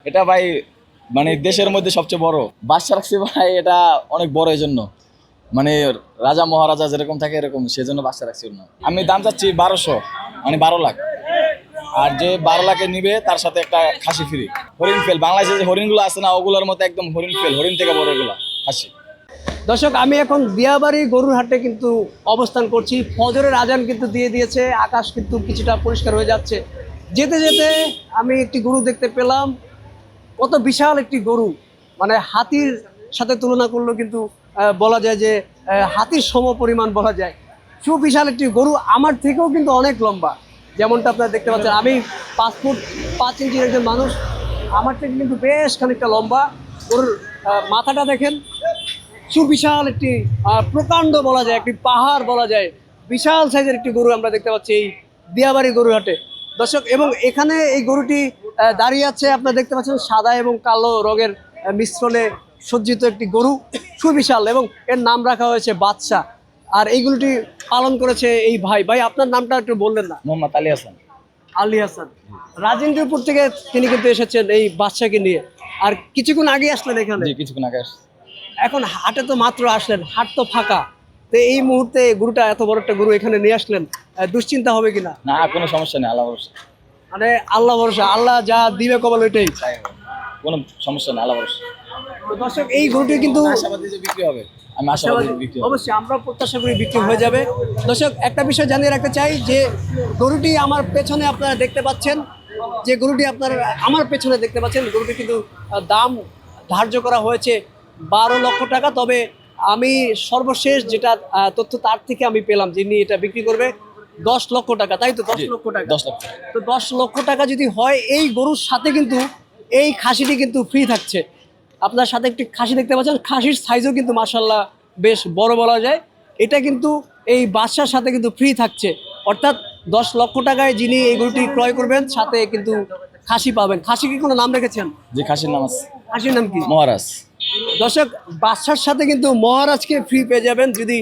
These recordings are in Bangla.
এটা ভাই মানে দেশের মধ্যে সবচেয়ে বড় বাদশা রাখছি ভাই, এটা অনেক বড়। এই জন্য মানে রাজা মহারাজা যেরকম থাকে এরকম, সেজন্য বাদশা রাখছি না। আমি দাম চাচ্ছি 1200, মানে 12 লাখ। আর যে 12 লাখে নিবে তার সাথে একটা খাসি ফ্রি। হরিণ ফেল, বাংলাদেশে যে হরিণগুলো আছে না, ওগুলোর মতো একদম হরিণ ফেল, হরিণ থেকে বড় এগুলা খাসি। দর্শক, আমি এখন দিয়াবাড়ি গরুর হাটে কিন্তু অবস্থান করছি। ফজরের আজান কিন্তু দিয়ে দিয়েছে, আকাশ কিন্তু কিছুটা পরিষ্কার হয়ে যাচ্ছে। যেতে যেতে আমি একটি গরু দেখতে পেলাম। কত বিশাল একটি গরু, মানে হাতির সাথে তুলনা করলেও কিন্তু বলা যায় যে হাতির সম পরিমাণ বলা যায়। সুবিশাল একটি গরু, আমার থেকেও কিন্তু অনেক লম্বা। যেমনটা আপনারা দেখতে পাচ্ছেন, আমি 5 ফুট 5 ইঞ্চির একজন মানুষ, আমার থেকে কিন্তু বেশ খানিকটা লম্বা। গরুর মাথাটা দেখেন, সুবিশাল একটি প্রকাণ্ড বলা যায়, একটি পাহাড় বলা যায়। বিশাল সাইজের একটি গরু আমরা দেখতে পাচ্ছি এই দিয়াবাড়ি গরুর হাটে দর্শক। এবং এখানে এই গরুটি দাঁড়িয়ে আছে, আপনারা দেখতে পাচ্ছেন সাদা এবং কালো রঙের মিশ্রণে সজ্জিত একটি গরু, সুবিশাল। এবং এর নাম রাখা হয়েছে বাদশা। আর এই গরুটি পালন করেছে এই ভাই। ভাই, আপনার নামটা একটু বললেন না? মোহাম্মদ আলী হাসান। আলী হাসান। রাজেন্দ্রপুর থেকে তিনি কিন্তু এসেছেন এই বাদশাকে নিয়ে। আর কিছুক্ষণ আগে আসলেন এখানে? জি, কিছুক্ষণ আগে আসছি। এখন হাটে তো মাত্র আসলেন, হাট তো ফাঁকা, তো এই মুহূর্তে গরুটা, এত বড় একটা গরু এখানে নিয়ে আসলেন, দুশ্চিন্তা হবে কিনা? না, কোনো সমস্যা নেই, আল্লাহ ভরসা। মানে আল্লাহ ভরসা, আল্লাহ যা দিবে কপাল ওইটাই। কোনো সমস্যা নেই, আল্লাহ ভরসা। তো দর্শক, এই গরুটি কিন্তু আশাবাদী যে বিক্রি হবে, আমি আশাবাদী বিক্রি হবে। অবশ্যই আমরা প্রত্যাশা করি বিক্রি হয়ে যাবে। দর্শক, একটা বিষয় জানিয়ে রাখতে চাই যে গরুটি আমার পেছনে আপনারা দেখতে পাচ্ছেন, যে গরুটি আপনারা আমার পেছনে দেখতে পাচ্ছেন, গরুটি কিন্তু দাম ধার্য করা হয়েছে 12 লক্ষ টাকা। তবে আমি সর্বশেষ যেটা তথ্য তার থেকে আমি পেলাম, যিনি এটা বিক্রি করবে 10 লক্ষ টাকা, তাই তো? 10 লক্ষ টাকা। 10 লক্ষ। তো 10 লক্ষ টাকা যদি হয়, এই গরুর সাথে কিন্তু এই খাসিটি কিন্তু ফ্রি থাকছে। আপনার সাথে একটি খাসি দেখতে পাচ্ছেন, খাসির সাইজও কিন্তু মাশাআল্লাহ বেশ বড় বলা যায়। এটা কিন্তু এই বাদশার সাথে কিন্তু ফ্রি থাকছে। অর্থাৎ 10 লক্ষ টাকায় যিনি এই গরুটি ক্রয় করবেন, সাথে কিন্তু খাসি পাবেন। খাসি কি কোনো নাম রেখেছেন? যে খাসির নাম আছে, খাসির নাম কি? মহারাজ। দর্শক, বাদশার সাথে কিন্তু মহারাজকে ফ্রি পেয়ে যাবেন। যদি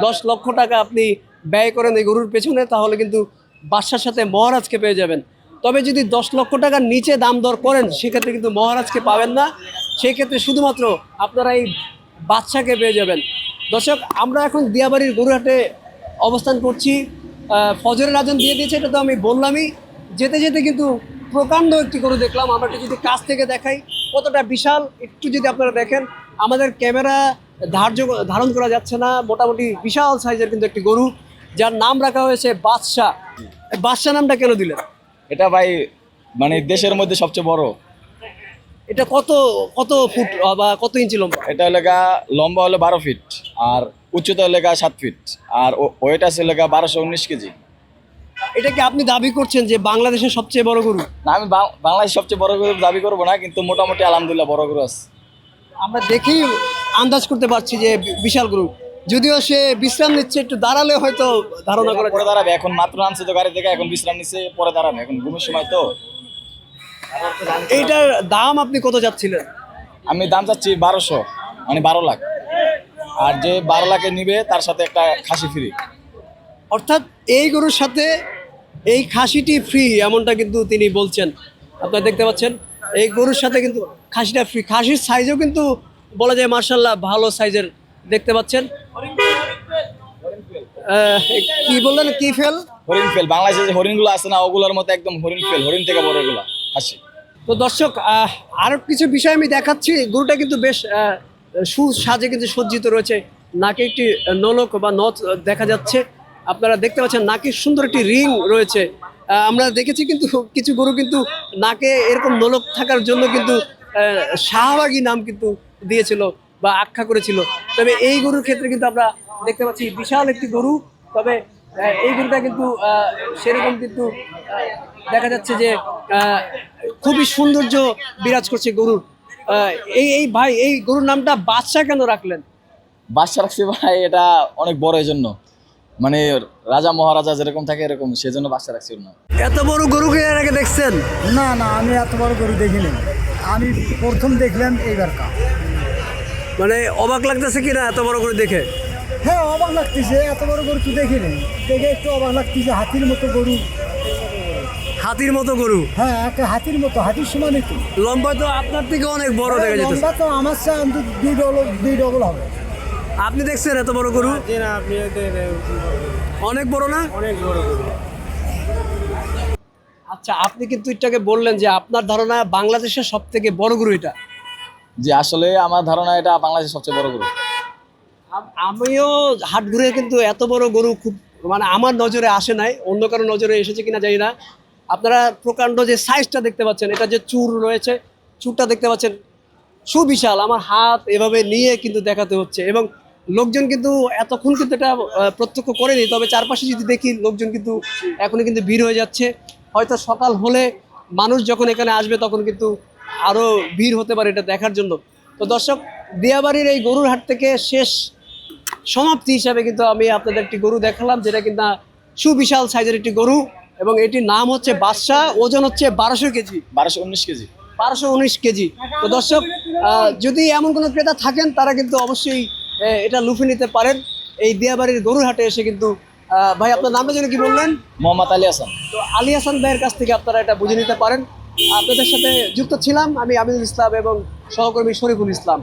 10 লক্ষ টাকা আপনি ব্যয় করেন এই গরুর পেছনে, তাহলে কিন্তু বাদশার সাথে মহারাজকে পেয়ে যাবেন। তবে যদি 10 লক্ষ টাকার নিচে দাম দর করেন, সেক্ষেত্রে কিন্তু মহারাজকে পাবেন না, সেই ক্ষেত্রে শুধুমাত্র আপনারা এই বাদশাকে পেয়ে যাবেন। দর্শক, আমরা এখন দিয়াবাড়ির গরুহাটে অবস্থান করছি। ফজরের আজান দিয়ে দিয়েছে, এটা তো আমি বললামই। যেতে যেতে কিন্তু প্রকাণ্ড একটি গরু দেখলাম। আমরা একটু যদি কাছ থেকে দেখাই কতটা বিশাল, একটু যদি আপনারা দেখেন, আমাদের ক্যামেরা ধারণ করা যাচ্ছে না। মোটামুটি বিশাল সাইজের কিন্তু একটি গরু, যার নাম রাখা হয়েছে বাদশা। বাদশা নামটা কেন দিলেন? এটা ভাই মানে দেশের মধ্যে সবচেয়ে বড়। এটা কত কত ফুট বা কত ইঞ্চি লম্বা? এটা হলো লম্বা হলো 12 ফিট, আর উচ্চতা হলো 7 ফিট, আর ওয়েট আছে হলো 1219 কেজি। এটা কি আপনি দাবি করছেন যে বাংলাদেশের সবচেয়ে বড় গরু? না, আমি বাংলাদেশ সবচেয়ে বড় গরু দাবি করবো না, কিন্তু মোটামুটি আলহামদুলিল্লাহ বড় গরু আছে। আমরা দেখেই আন্দাজ করতে পারছি যে বিশাল গরু। যদিও সে বিশ্রাম নিচ্ছে, একটু দাঁড়ালে হয়তো ধারণা করা পরে যায়। দাঁড়াবে, এখন মাত্র নামছে তো গাড়ি থেকে, এখন বিশ্রাম নিচ্ছে, পরে দাঁড়াবে, এখন ঘুমের সময় তো। এইটার দাম আপনি কত যাচ্ছিলেন? আমি দাম চাচ্ছি 1200, মানে 12 লাখ। আর যে 12 লাখে নিবে তার সাথে একটা খাসি ফ্রি। অর্থাৎ এই গরুর সাথে এই খাসিটি ফ্রি, এমনটা কিন্তু তিনি বলছেন। আপনারা দেখতে পাচ্ছেন, এই গরুর সাথে কিন্তু খাসিটা ফ্রি। খাসির সাইজও কিন্তু বলা যায় মার্শাল্লাহ ভালো সাইজের দেখতে পাচ্ছেন। কি বললেন, কি ফেল? হরিণ ফেল, বাংলাদেশে যে হরিণগুলো আছে না, ওগুলোর মতো একদম হরিণ ফেল, হরিণ থেকে বড় এগুলা খাসি। তো দর্শক, আরও কিছু বিষয় আমি দেখাচ্ছি। গরুটা কিন্তু বেশ সুসাজে কিন্তু সজ্জিত রয়েছে। নাকে একটি নলক বা নথ দেখা যাচ্ছে। আপনারা দেখতে পাচ্ছেন নাকে সুন্দর একটি রিং রয়েছে। আমরা দেখেছি কিন্তু কিছু গরু কিন্তু নাকে এরকম নলক থাকার জন্য কিন্তু শাহবাগী নাম কিন্তু দিয়েছিল বা আখ্যা করেছিল। তবে এই গরুর ক্ষেত্রে কিন্তু আমরা দেখতে পাচ্ছি বিশাল একটি গরু। তবে এই গরুটা কিন্তু সেরকম কিন্তু দেখা যাচ্ছে যে খুবই সৌন্দর্য বিরাজ করছে গরুর। এই ভাই, এই গরুর নামটা বাদশা কেন রাখলেন? বাদশা রাখছি ভাই, এটা অনেক বড়। এই জন্য মানে রাজা মহারাজা যেরকম থাকে এরকম, সেজন্য বাদশা রাখছি না। এত বড় গরুকে এর আগে দেখছেন? না না, আমি এত বড় গরু দেখিনি। আমি প্রথম দেখলাম এইবার। মানে অবাক লাগতেছে কিনা এত বড় গরু দেখে? হ্যাঁ, অবাক লাগতেছে, এত বড় গরু তো দেখিনি। দেখে একটু অবাক লাগতেছে, হাতির মতো গরু। হাতির মতো গরু, হ্যাঁ একটা হাতির মতো, হাতির সমান একটু লম্বা তো আপনার থেকে অনেক বড় দেখা যেতেছে। লম্বা তো আমার চেয়ে অন্তত 2 ডবল হবে। আপনি দেখছেন এত বড় গরু? অনেক বড় না? আচ্ছা, আপনি কিন্তু এটাকে বললেন যে আপনার ধারণা বাংলাদেশের সব থেকে বড় গরু এটা। যে আসলে আমার ধারণা এটা বাংলাদেশের সবচেয়ে বড় গরু। আমিও হাট ঘুরে কিন্তু এত বড় গরু খুব মানে আমার নজরে আসে নাই, অন্য কারো নজরে এসেছে কিনা জানি না। আপনারা প্রকাণ্ড যে সাইজটা দেখতে পাচ্ছেন, এটা যে চুর রয়েছে, চুরটা দেখতে পাচ্ছেন সুবিশাল। আমার হাত এভাবে নিয়ে কিন্তু দেখাতে হচ্ছে, এবং লোকজন কিন্তু এতক্ষণ কিন্তু এটা প্রত্যক্ষ করেনি, তবে চারপাশে যদি দেখি লোকজন কিন্তু এখনই কিন্তু ভিড় হয়ে যাচ্ছে। হয়তো সকাল হলে মানুষ যখন এখানে আসবে তখন কিন্তু আরও ভিড় হতে পারে এটা দেখার জন্য। তো দর্শক, দিয়াবাড়ির এই গরুর হাট থেকে শেষ সমাপ্তি হিসাবে কিন্তু আমি আপনাদের একটি গরু দেখালাম, যেটা কিন্তু সুবিশাল সাইজের একটি গরু, এবং এটির নাম হচ্ছে বাদশাহ। ওজন হচ্ছে 1200 কেজি, 1219 কেজি। 1219 কেজি। তো দর্শক, যদি এমন কোনো ক্রেতা থাকেন তারা কিন্তু অবশ্যই এটা লুফে নিতে পারেন এই দিয়াবাড়ির গরুর হাটে এসে। কিন্তু ভাই, আপনার নামটা যেন কি বললেন? মোহাম্মদ আলী হাসান। তো আলী হাসান ভাইয়ের কাছ থেকে আপনারা এটা বুঝে নিতে পারেন। আপনাদের সাথে যুক্ত ছিলাম আমি আমিনুল ইসলাম এবং সহকর্মী শরীফুল ইসলাম।